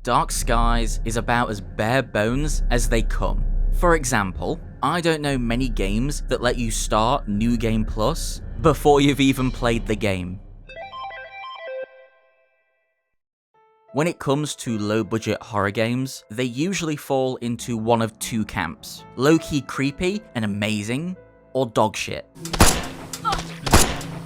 Dark Skies is about as bare bones as they come. For example, I don't know many games that let you start New Game Plus before you've even played the game. When it comes to low-budget horror games, they usually fall into one of two camps: low-key creepy and amazing, or dogshit.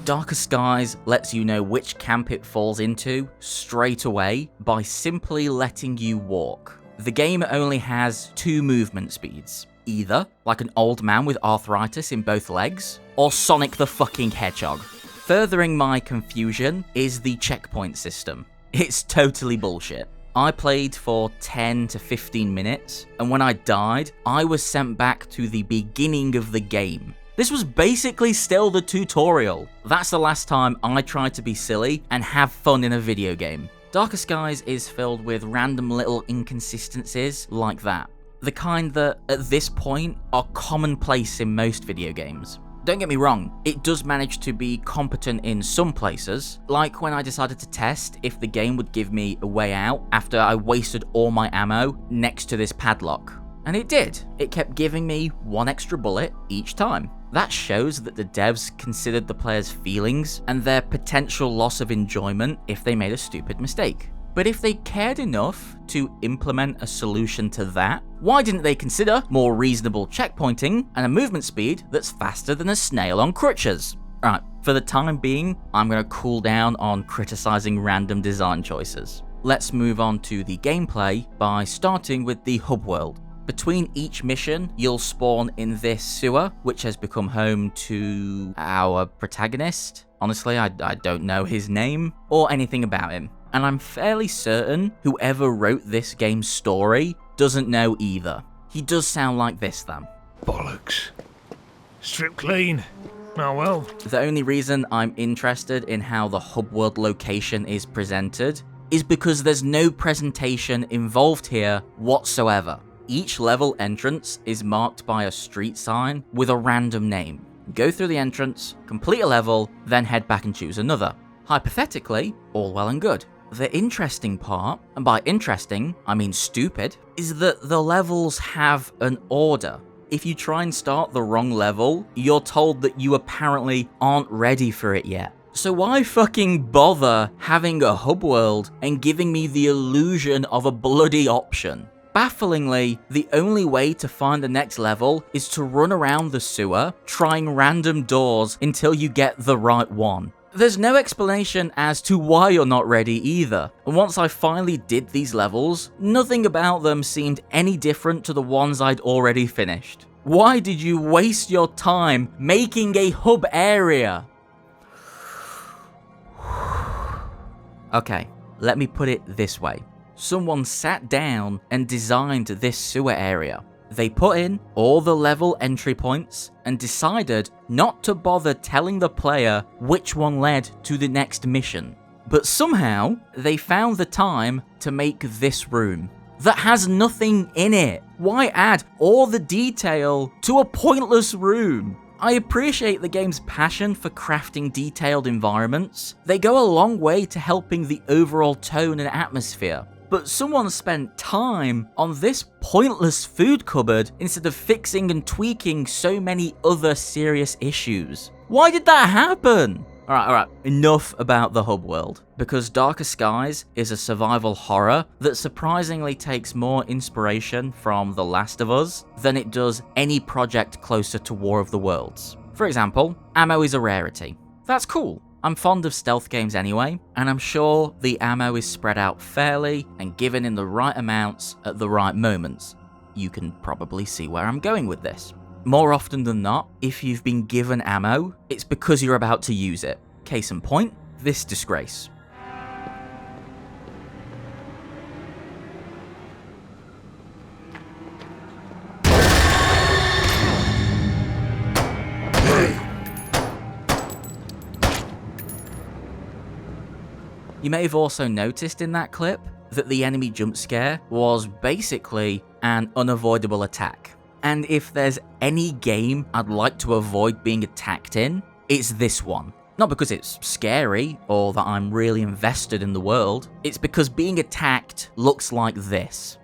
Darker Skies lets you know which camp it falls into straight away by simply letting you walk. The game only has 2 movement speeds, either like an old man with arthritis in both legs, or Sonic the fucking Hedgehog. Furthering my confusion is the checkpoint system. It's totally bullshit. I played for 10 to 15 minutes, and when I died, I was sent back to the beginning of the game. This was basically still the tutorial. That's the last time I tried to be silly and have fun in a video game. Darker Skies is filled with random little inconsistencies like that. The kind that, at this point, are commonplace in most video games. Don't get me wrong, it does manage to be competent in some places, like when I decided to test if the game would give me a way out after I wasted all my ammo next to this padlock. And it did. It kept giving me 1 extra bullet each time. That shows that the devs considered the player's feelings and their potential loss of enjoyment if they made a stupid mistake. But if they cared enough to implement a solution to that, why didn't they consider more reasonable checkpointing and a movement speed that's faster than a snail on crutches? Alright, for the time being, I'm going to cool down on criticizing random design choices. Let's move on to the gameplay by starting with the hub world. Between each mission, you'll spawn in this sewer, which has become home to our protagonist. Honestly, I don't know his name or anything about him. And I'm fairly certain whoever wrote this game's story doesn't know either. He does sound like this though. Bollocks. Strip clean. Oh well. The only reason I'm interested in how the hub world location is presented is because there's no presentation involved here whatsoever. Each level entrance is marked by a street sign with a random name. Go through the entrance, complete a level, then head back and choose another. Hypothetically, all well and good. The interesting part, and by interesting, I mean stupid, is that the levels have an order. If you try and start the wrong level, you're told that you apparently aren't ready for it yet. So why fucking bother having a hub world and giving me the illusion of a bloody option? Bafflingly, the only way to find the next level is to run around the sewer, trying random doors until you get the right one. There's no explanation as to why you're not ready either, and once I finally did these levels, nothing about them seemed any different to the ones I'd already finished. Why did you waste your time making a hub area? Okay, let me put it this way. Someone sat down and designed this sewer area. They put in all the level entry points and decided not to bother telling the player which one led to the next mission. But somehow, they found the time to make this room that has nothing in it. Why add all the detail to a pointless room? I appreciate the game's passion for crafting detailed environments. They go a long way to helping the overall tone and atmosphere. But someone spent time on this pointless food cupboard instead of fixing and tweaking so many other serious issues. Why did that happen? Alright, enough about the hub world. Because Darker Skies is a survival horror that surprisingly takes more inspiration from The Last of Us than it does any project closer to War of the Worlds. For example, ammo is a rarity. That's cool. I'm fond of stealth games anyway, and I'm sure the ammo is spread out fairly and given in the right amounts at the right moments. You can probably see where I'm going with this. More often than not, if you've been given ammo, it's because you're about to use it. Case in point, this disgrace. You may have also noticed in that clip that the enemy jump scare was basically an unavoidable attack. And if there's any game I'd like to avoid being attacked in, it's this one. Not because it's scary or that I'm really invested in the world, it's because being attacked looks like this.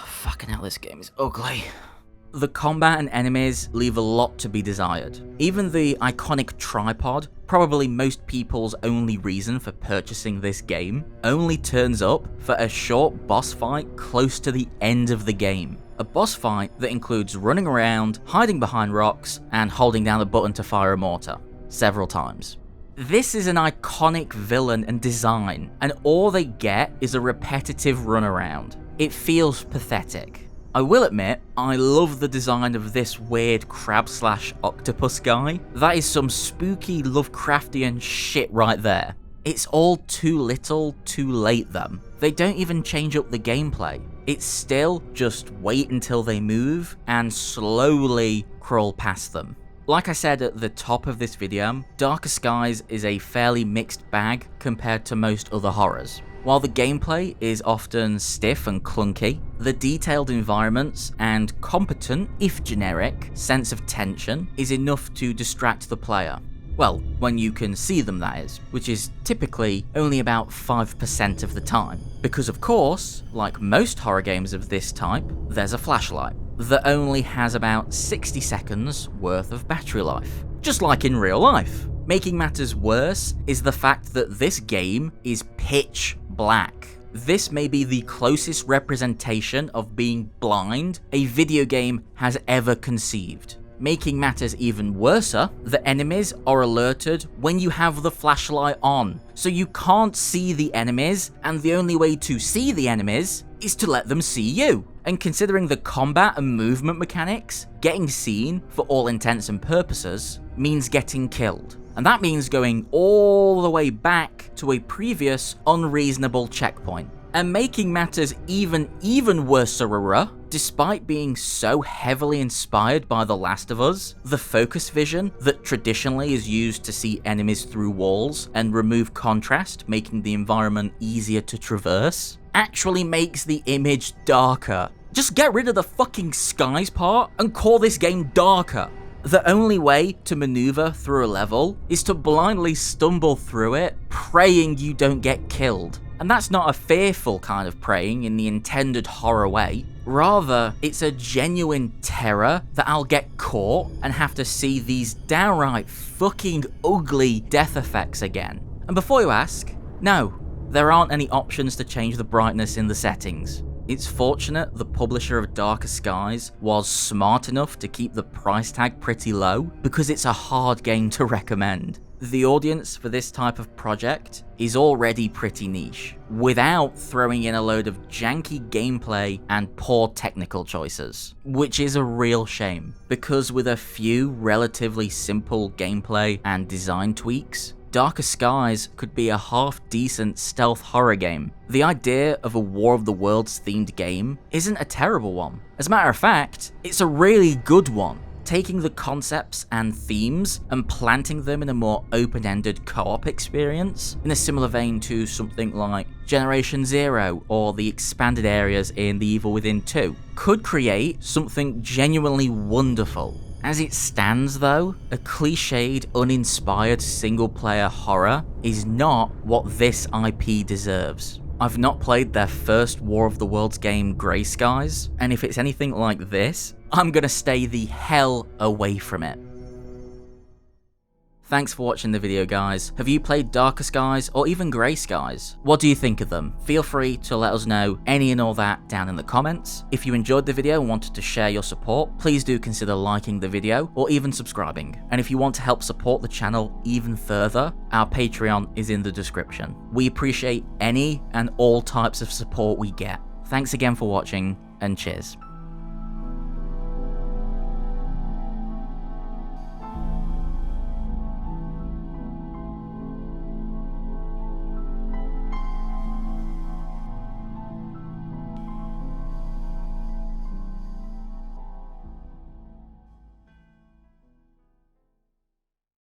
Fucking hell, this game is ugly. The combat and enemies leave a lot to be desired. Even the iconic tripod, probably most people's only reason for purchasing this game, only turns up for a short boss fight close to the end of the game. A boss fight that includes running around, hiding behind rocks, and holding down the button to fire a mortar, several times. This is an iconic villain and design, and all they get is a repetitive runaround. It feels pathetic. I will admit, I love the design of this weird crab/octopus guy. That is some spooky Lovecraftian shit right there. It's all too little, too late though. They don't even change up the gameplay. It's still just wait until they move and slowly crawl past them. Like I said at the top of this video, Darker Skies is a fairly mixed bag compared to most other horrors. While the gameplay is often stiff and clunky, the detailed environments and competent, if generic, sense of tension is enough to distract the player. Well, when you can see them that is, which is typically only about 5% of the time. Because of course, like most horror games of this type, there's a flashlight that only has about 60 seconds worth of battery life. Just like in real life. Making matters worse is the fact that this game is pitch black. This may be the closest representation of being blind a video game has ever conceived. Making matters even worse, the enemies are alerted when you have the flashlight on, so you can't see the enemies, and the only way to see the enemies is to let them see you. And considering the combat and movement mechanics, getting seen, for all intents and purposes, means getting killed. And that means going all the way back to a previous unreasonable checkpoint. And making matters even worse, despite being so heavily inspired by The Last of Us, the focus vision that traditionally is used to see enemies through walls and remove contrast, making the environment easier to traverse, actually makes the image darker. Just get rid of the fucking skies part and call this game darker. The only way to maneuver through a level is to blindly stumble through it, praying you don't get killed. And that's not a fearful kind of praying in the intended horror way. Rather, it's a genuine terror that I'll get caught and have to see these downright fucking ugly death effects again. And before you ask, no, there aren't any options to change the brightness in the settings. It's fortunate the publisher of Darker Skies was smart enough to keep the price tag pretty low, because it's a hard game to recommend. The audience for this type of project is already pretty niche, without throwing in a load of janky gameplay and poor technical choices, which is a real shame, because with a few relatively simple gameplay and design tweaks, Darker Skies could be a half-decent stealth horror game. The idea of a War of the Worlds themed game isn't a terrible one. As a matter of fact, it's a really good one. Taking the concepts and themes and planting them in a more open-ended co-op experience, in a similar vein to something like Generation Zero or the expanded areas in The Evil Within 2, could create something genuinely wonderful. As it stands though, a cliched, uninspired single-player horror is not what this IP deserves. I've not played their first War of the Worlds game, Grey Skies, and if it's anything like this, I'm gonna stay the hell away from it. Thanks for watching the video, guys. Have you played Darker Skies or even Grey Skies? What do you think of them? Feel free to let us know any and all that down in the comments. If you enjoyed the video and wanted to share your support, please do consider liking the video or even subscribing. And if you want to help support the channel even further, our Patreon is in the description. We appreciate any and all types of support we get. Thanks again for watching, and cheers.